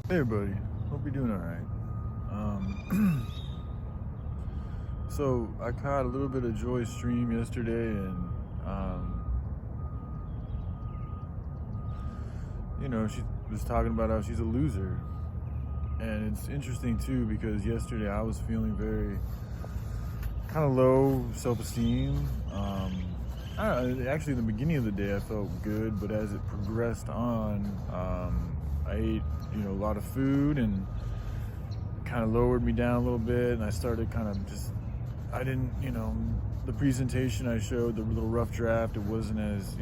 Hey everybody, hope you're doing all right. So I caught a little bit of Joy's stream yesterday, and she was talking about how she's a loser, and it's interesting too because yesterday I was feeling very kind of low self-esteem. I don't know, actually, in the beginning of the day I felt good, but as it progressed on, I ate a lot of food and kind of lowered me down a little bit, and I started kind of just, I didn't, the presentation I showed, the little rough draft, it wasn't as,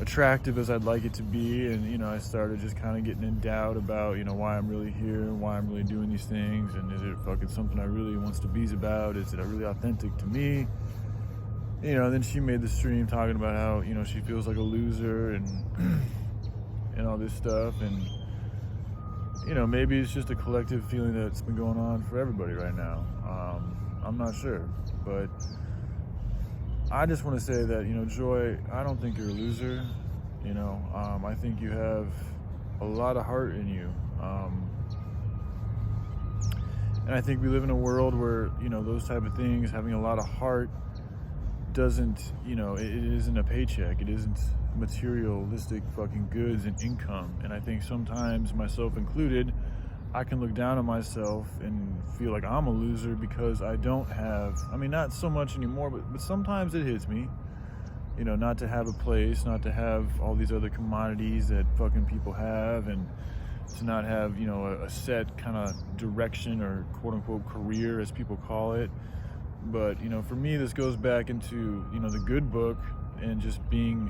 attractive as I'd like it to be, and I started just kind of getting in doubt about, why I'm really here and why I'm really doing these things, and is it fucking something I really wants to be about? Is it really authentic to me? Then she made the stream talking about how, she feels like a loser and and all this stuff, and maybe it's just a collective feeling that's been going on for everybody right now. I'm not sure, but I just want to say that, Joy, I don't think you're a loser. I think you have a lot of heart in you. And I think we live in a world where, those type of things, having a lot of heart doesn't, it isn't a paycheck. It isn't materialistic fucking goods and income. And I think sometimes, myself included, I can look down on myself and feel like I'm a loser because I don't have, not so much anymore, but sometimes it hits me, not to have a place, not to have all these other commodities that fucking people have, and to not have, a set kind of direction or quote unquote career, as people call it. But, for me, this goes back into, the good book and just being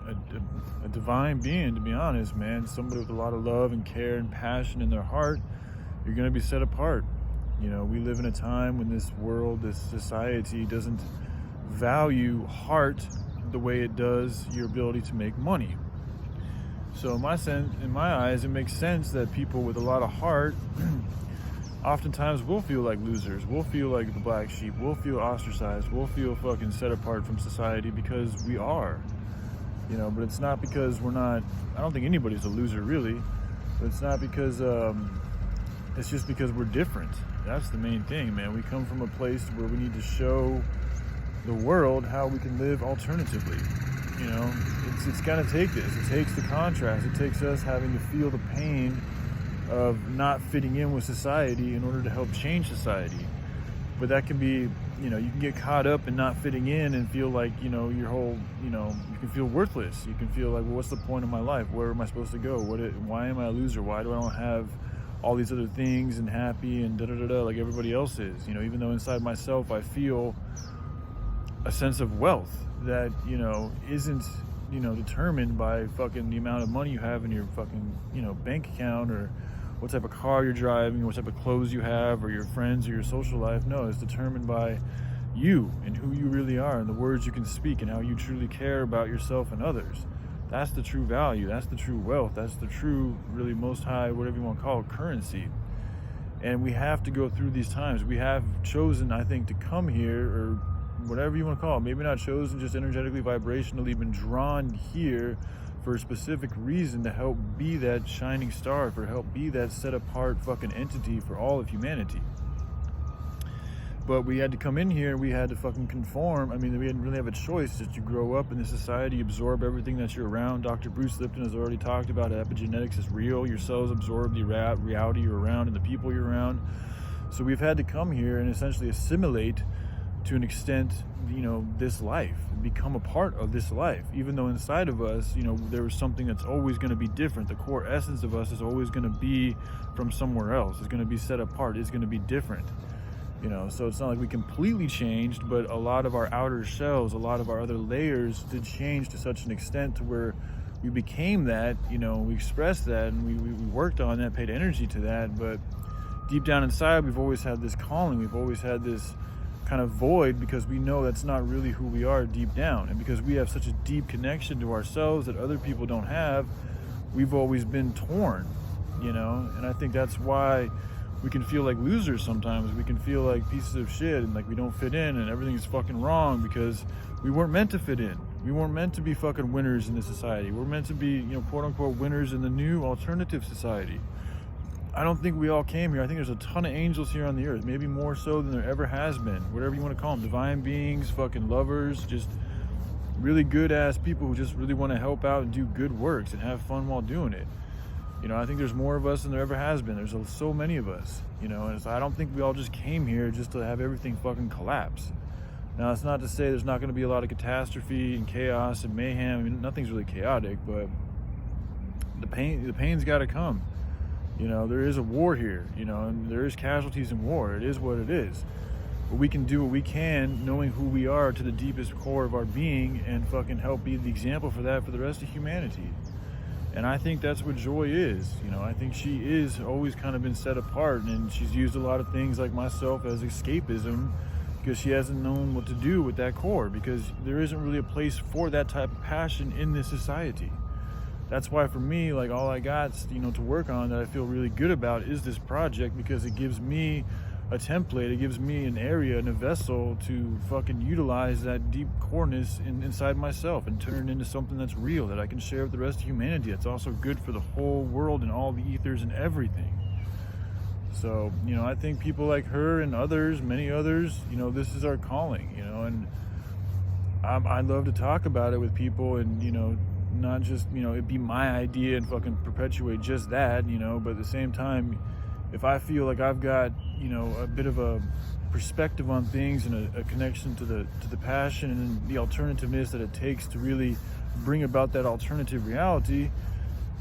a divine being, to be honest, man. Somebody with a lot of love and care and passion in their heart. You're going to be set apart. We live in a time when this world, this society doesn't value heart the way it does your ability to make money. So in my eyes, it makes sense that people with a lot of heart oftentimes will feel like losers. We'll feel like the black sheep. We'll feel ostracized. We'll feel fucking set apart from society because we are. But it's not because we're not, I don't think anybody's a loser really, but it's not because, it's just because we're different. That's the main thing, man. We come from a place where we need to show the world how we can live alternatively. It's gonna take this. It takes the contrast. It takes us having to feel the pain of not fitting in with society in order to help change society. But that can be, you can get caught up in not fitting in and feel like, your whole, you can feel worthless. You can feel like, well, what's the point of my life? Where am I supposed to go? Why am I a loser? Why do I don't have all these other things and happy and da-da-da-da like everybody else is? Even though inside myself I feel a sense of wealth that, isn't, determined by fucking the amount of money you have in your fucking, bank account, or what type of car you're driving, or what type of clothes you have, or your friends, or your social life. No, it's determined by you and who you really are, and the words you can speak, and how you truly care about yourself and others. That's the true value. That's the true wealth. That's the true, really most high, whatever you want to call it, currency. And we have to go through these times. We have chosen, I think, to come here, or whatever you want to call it. Maybe not chosen, just energetically, vibrationally been drawn here for a specific reason, to help be that shining star, for help be that set apart fucking entity for all of humanity. But we had to come in here, we had to fucking conform. We didn't really have a choice. Just you grow up in this society, absorb everything that you're around. Dr. Bruce Lipton has already talked about epigenetics is real. Your cells absorb the reality you're around and the people you're around. So we've had to come here and essentially assimilate to an extent, this life, become a part of this life, even though inside of us, there was something that's always going to be different. The core essence of us is always going to be from somewhere else. It's going to be set apart. It's going to be different. So it's not like we completely changed, but a lot of our outer shells, a lot of our other layers did change to such an extent to where we became that, we expressed that, and we worked on that, paid energy to that. But deep down inside, we've always had this calling. We've always had this kind of void, because we know that's not really who we are deep down. And because we have such a deep connection to ourselves that other people don't have, we've always been torn, and I think that's why we can feel like losers sometimes. We can feel like pieces of shit and like we don't fit in and everything's fucking wrong, because we weren't meant to fit in. We weren't meant to be fucking winners in this society. We're meant to be, you know, quote unquote winners in the new alternative society. I don't think we all came here. I think there's a ton of angels here on the earth, maybe more so than there ever has been. Whatever you want to call them, divine beings, fucking lovers, just really good ass people who just really want to help out and do good works and have fun while doing it. You know, I think there's more of us than there ever has been. There's so many of us, you know, and so I don't think we all just came here just to have everything fucking collapse. Now, it's not to say there's not going to be a lot of catastrophe and chaos and mayhem. I mean, nothing's really chaotic, but the pain's got to come. You know, there is a war here, you know, and there is casualties in war. It is what it is. But we can do what we can, knowing who we are to the deepest core of our being, and fucking help be the example for that for the rest of humanity. And I think that's what Joy is. You know, I think she is always kind of been set apart, and she's used a lot of things like myself as escapism because she hasn't known what to do with that core, because there isn't really a place for that type of passion in this society. That's why for me, like, all I got, you know, to work on that I feel really good about is this project, because it gives me a template, it gives me an area and a vessel to fucking utilize that deep coreness inside myself and turn it into something that's real, that I can share with the rest of humanity. It's also good for the whole world and all the ethers and everything. So, you know, I think people like her and others, many others, you know, this is our calling, you know, and I love to talk about it with people, and, you know, not just, you know, it be my idea and fucking perpetuate just that, you know, but at the same time, if I feel like I've got, you know, a bit of a perspective on things and a connection to the passion and the alternativeness that it takes to really bring about that alternative reality,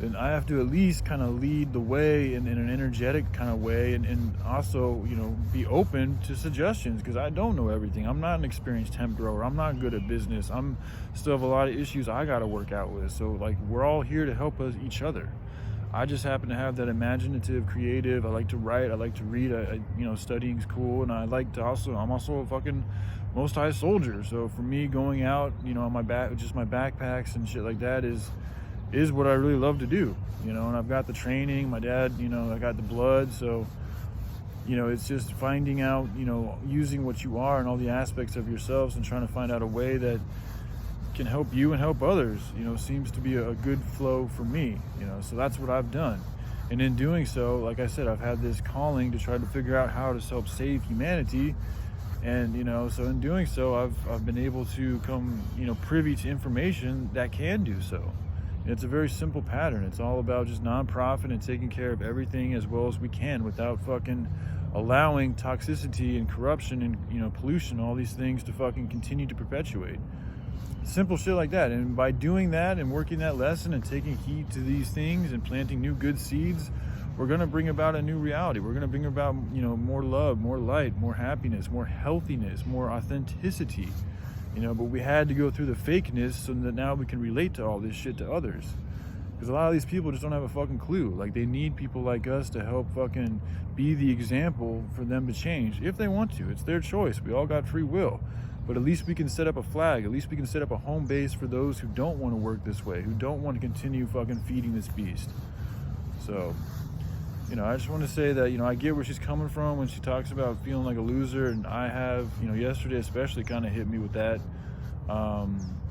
then I have to at least kind of lead the way in an energetic kind of way, and also, you know, be open to suggestions, because I don't know everything. I'm not an experienced hemp grower. I'm not good at business. I'm still have a lot of issues I got to work out with. So, like, we're all here to help us each other. I just happen to have that imaginative, creative. I like to write. I like to read. You know, studying's cool, and I like to I'm also a fucking Most High soldier. So for me, going out, you know, on my back, just my backpacks and shit like that is what I really love to do, you know. And I've got the training, my dad, you know, I got the blood, so, you know, it's just finding out, you know, using what you are and all the aspects of yourselves and trying to find out a way that can help you and help others, you know, seems to be a good flow for me, you know. So that's what I've done, and in doing so, like I said, I've had this calling to try to figure out how to help save humanity. And, you know, so in doing so, I've been able to come, you know, privy to information that can do so. It's a very simple pattern. It's all about just nonprofit and taking care of everything as well as we can without fucking allowing toxicity and corruption and, you know, pollution, all these things to fucking continue to perpetuate. Simple shit like that. And by doing that and working that lesson and taking heed to these things and planting new good seeds, we're going to bring about a new reality. We're going to bring about, you know, more love, more light, more happiness, more healthiness, more authenticity. You know, but we had to go through the fakeness so that now we can relate to all this shit to others. Because a lot of these people just don't have a fucking clue. Like, they need people like us to help fucking be the example for them to change if they want to. It's their choice. We all got free will. But at least we can set up a flag. At least we can set up a home base for those who don't want to work this way, who don't want to continue fucking feeding this beast. So, you know, I just want to say that, you know, I get where she's coming from when she talks about feeling like a loser, and I have, you know, yesterday especially kind of hit me with that,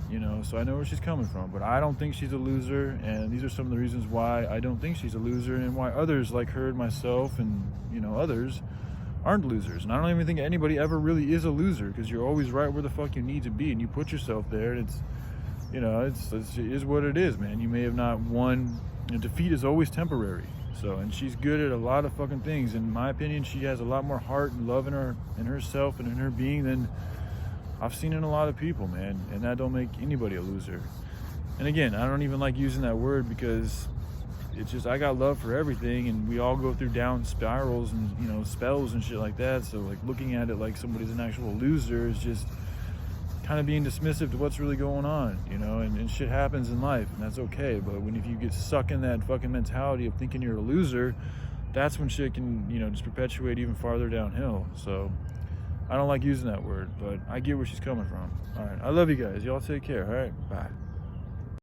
you know, so I know where she's coming from, but I don't think she's a loser, and these are some of the reasons why I don't think she's a loser, and why others like her and myself and, you know, others aren't losers. And I don't even think anybody ever really is a loser, because you're always right where the fuck you need to be, and you put yourself there, and it's, you know, it is what it is, man. You may have not won, you know, defeat is always temporary. So, and she's good at a lot of fucking things. In my opinion, she has a lot more heart and love in herself and in her being than I've seen in a lot of people, man. And that don't make anybody a loser. And again, I don't even like using that word, because it's just, I got love for everything, and we all go through down spirals and, you know, spells and shit like that. So, like, looking at it like somebody's an actual loser is just kind of being dismissive to what's really going on, you know, and shit happens in life, and that's okay. But if you get stuck in that fucking mentality of thinking you're a loser, that's when shit can, you know, just perpetuate even farther downhill. So I don't like using that word, but I get where she's coming from. All right, I love you guys. Y'all take care. All right, bye.